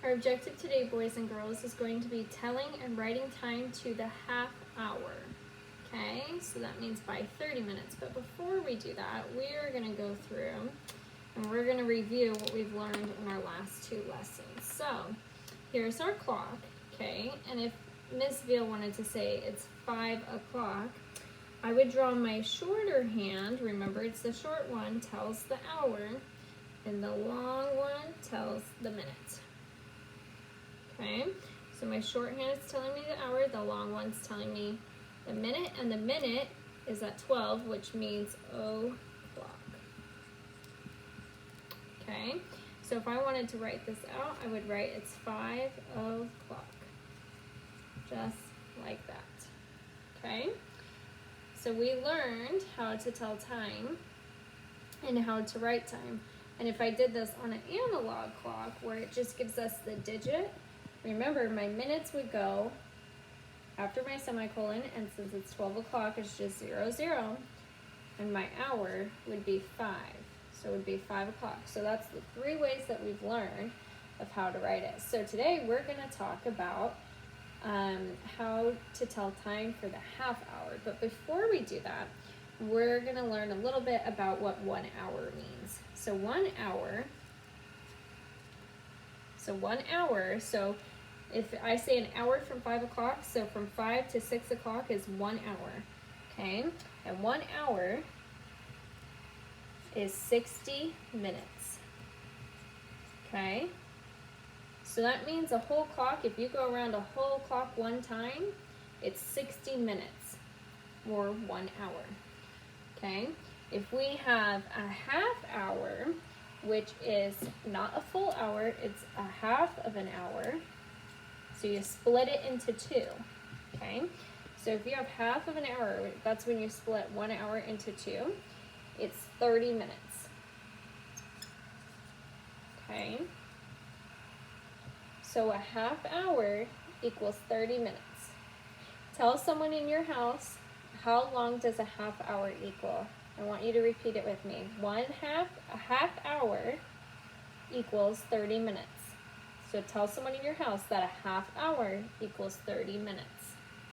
Our objective today, boys and girls, is going to be telling and writing time to the half hour. Okay, so that means by 30 minutes. But before we do that, we're going to go through and we're going to review what we've learned in our last two lessons. So here's our clock, okay? And if Miss Veal wanted to say it's 5 o'clock, I would draw my shorter hand. Remember, it's the short one tells the hour, and the long one tells the minute. Okay, so my short hand is telling me the hour, the long one's telling me the minute, and the minute is at 12, which means o'clock. Okay, so if I wanted to write this out, I would write it's 5 o'clock, just like that. Okay, so we learned how to tell time and how to write time. And if I did this on an analog clock where it just gives us the digit, remember my minutes would go after my semicolon, and since it's 12 o'clock, it's just 0, 0, and my hour would be 5. So it would be 5 o'clock. So that's the 3 ways that we've learned of how to write it. So today we're going to talk about how to tell time for the half hour. But before we do that, we're going to learn a little bit about what 1 hour means. So 1 hour, so if I say an hour from 5 o'clock, so from 5 to 6 o'clock is 1 hour, okay? And 1 hour is 60 minutes, okay? So that means a whole clock, if you go around a whole clock one time, it's 60 minutes, or 1 hour, okay? If we have a half hour, which is not a full hour, it's a half of an hour, so you split it into 2, okay? So if you have half of an hour, that's when you split 1 hour into 2, it's 30 minutes, okay? So a half hour equals 30 minutes. Tell someone in your house, how long does a half hour equal? I want you to repeat it with me. A half hour equals 30 minutes. So tell someone in your house that a half hour equals 30 minutes.